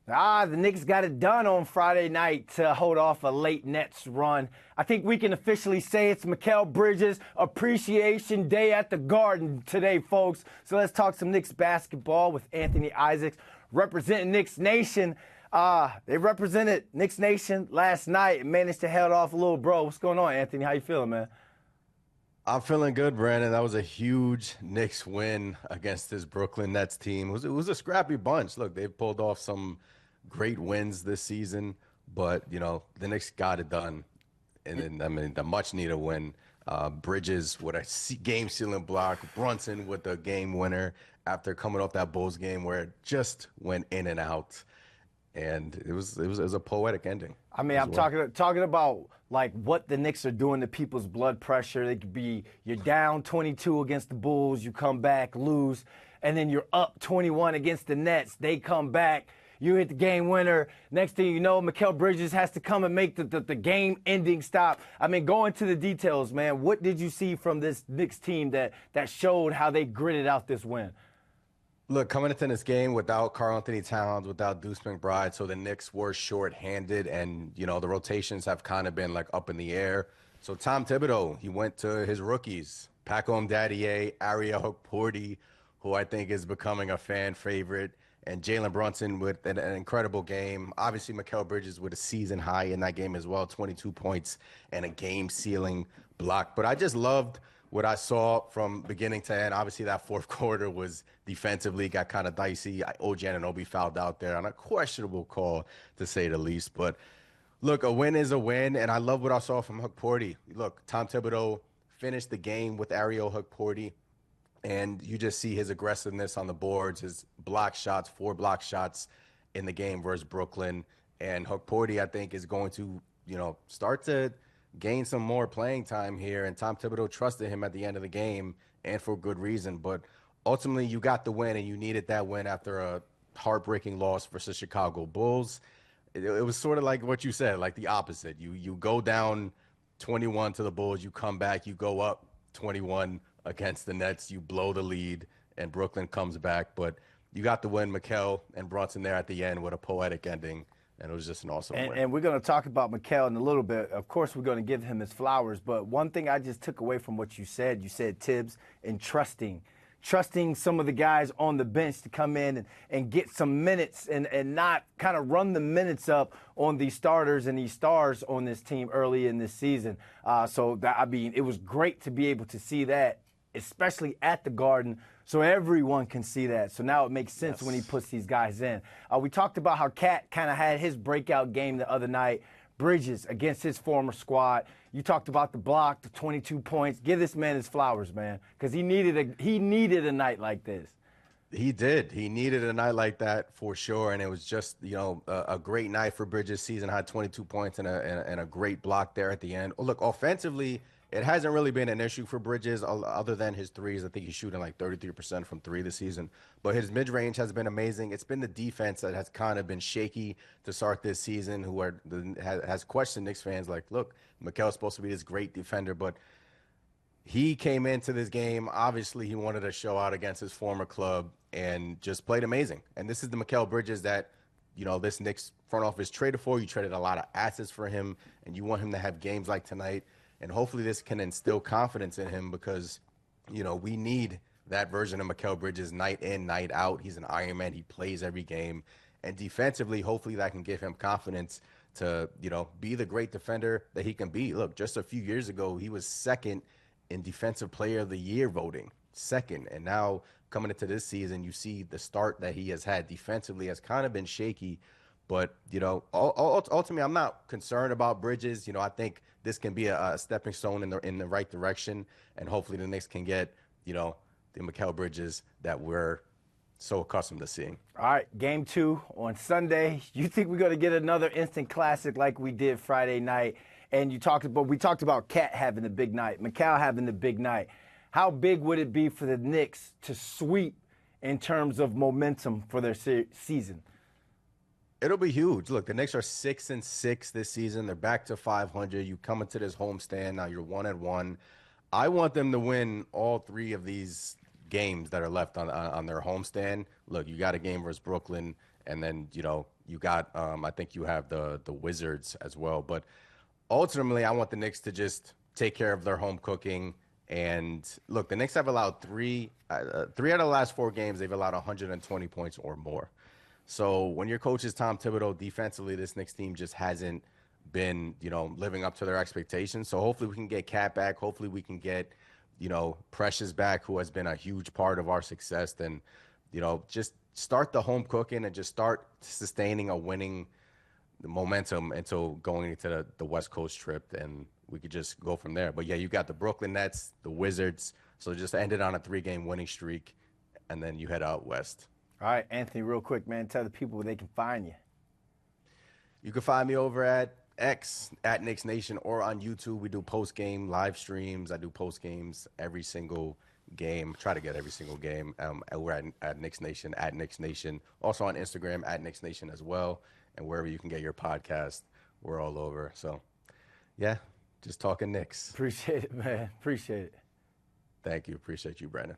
The Knicks got it done on Friday night to hold off a late Nets run. I think we can officially say it's Mel Bridges Appreciation Day at the Garden today, folks. So let's talk some Knicks basketball with Anthony Isaacs representing Knicks Nation. They represented Knicks Nation last night and managed to head off a little bro. What's going on, Anthony? How you feeling, man? I'm feeling good, Brandon. That was a huge Knicks win against this Brooklyn Nets team. It was a scrappy bunch. Look, they've pulled off some great wins this season, but the Knicks got it done. And then the much needed win. Bridges with a game sealing block, Brunson with the game winner after coming off that Bulls game where it just went in and out. And it was a poetic ending I mean, as I'm well. talking about like what the Knicks are doing to people's blood pressure. They could be you're down 22 against the Bulls, you come back, lose, and then you're up 21 against the Nets. They come back, you hit the game winner. Next thing you know, Mel Bridges has to come and make the game-ending stop. I mean, go into the details, man. What did you see from this Knicks team that showed how they gritted out this win? Look, coming into this game without Karl Anthony Towns, without Deuce McBride, so the Knicks were short-handed, and the rotations have kind of been like up in the air. So Tom Thibodeau, he went to his rookies, Pacom Daddier, Ariel Hukporti, who I think is becoming a fan favorite, and Jalen Brunson with an incredible game. Obviously, Mikal Bridges with a season high in that game as well, 22 points and a game-sealing block. But I just loved what I saw from beginning to end. Obviously, that fourth quarter was defensively got kind of dicey. OG Anunoby fouled out there on a questionable call, to say the least. But look, a win is a win, and I love what I saw from Hukporti. Look, Tom Thibodeau finished the game with Ariel Hukporti, and you just see his aggressiveness on the boards, his block shots, 4 block shots in the game versus Brooklyn. And Hukporti, I think, is going to, start to gain some more playing time here. And Tom Thibodeau trusted him at the end of the game, and for good reason. But ultimately, you got the win, and you needed that win after a heartbreaking loss versus Chicago Bulls. It was sort of like what you said, like the opposite. You go down 21 to the Bulls, you come back, you go up 21 against the Nets, you blow the lead, and Brooklyn comes back. But you got the win, Mikal and Bronson there at the end with a poetic ending, and it was just an awesome win. And we're going to talk about Mikael in a little bit. Of course, we're going to give him his flowers. But one thing I just took away from what you said Tibbs, and trusting some of the guys on the bench to come in and get some minutes and not kind of run the minutes up on these starters and these stars on this team early in this season. It was great to be able to see that, especially at the Garden, so everyone can see that. So now it makes sense when he Yes. puts these guys in. We talked about how Cat kind of had his breakout game the other night. Bridges against his former squad. You talked about the block, the 22 points. Give this man his flowers, man, because he needed a night like this. He did. He needed a night like that for sure, and it was just a great night for Bridges. Season had 22 points and a great block there at the end. Oh, look, offensively, it hasn't really been an issue for Bridges other than his threes. I think he's shooting like 33% from three this season, but his mid range has been amazing. It's been the defense that has kind of been shaky to start this season. Has questioned Knicks fans like, look, Mikel's supposed to be this great defender, but he came into this game. Obviously, he wanted to show out against his former club and just played amazing. And this is the Mikal Bridges that, this Knicks front office traded for. You traded a lot of assets for him, and you want him to have games like tonight. And hopefully this can instill confidence in him because, we need that version of Mikal Bridges night in, night out. He's an Iron Man. He plays every game. And defensively, hopefully that can give him confidence to, be the great defender that he can be. Look, just a few years ago, he was second in Defensive Player of the Year voting, second. And now coming into this season, you see the start that he has had defensively has kind of been shaky. But, ultimately, I'm not concerned about Bridges. I think this can be a stepping stone in the right direction. And hopefully the Knicks can get, the Mikal Bridges that we're so accustomed to seeing. All right, game 2 on Sunday. You think we're going to get another instant classic like we did Friday night? And we talked about Cat having the big night, Mikal having the big night. How big would it be for the Knicks to sweep in terms of momentum for their season? It'll be huge. Look, the Knicks are 6-6 this season. They're back to 500. You come into this homestand now. You're 1-1. I want them to win all 3 of these games that are left on their homestand. Look, you got a game versus Brooklyn, and then you got, I think you have the Wizards as well. But ultimately, I want the Knicks to just take care of their home cooking. And look, the Knicks have allowed three out of the last 4 games, they've allowed 120 points or more. So when your coach is Tom Thibodeau, defensively, this Knicks team just hasn't been, living up to their expectations. So hopefully we can get Cat back. Hopefully we can get, Precious back, who has been a huge part of our success. Then, just start the home cooking and just start sustaining a winning momentum until going into the West Coast trip, and we could just go from there. But yeah, you got the Brooklyn Nets, the Wizards, so just ended on a 3-game winning streak, and then you head out west. All right, Anthony, real quick, man, tell the people where they can find you. You can find me over at X, at Knicks Nation, or on YouTube. We do post-game live streams. I do post-games every single game. Try to get every single game. We're at Knicks Nation, at Knicks Nation. Also on Instagram, at Knicks Nation as well. And wherever you can get your podcast, we're all over. So, yeah, just talking Knicks. Appreciate it, man. Appreciate it. Thank you. Appreciate you, Brandon.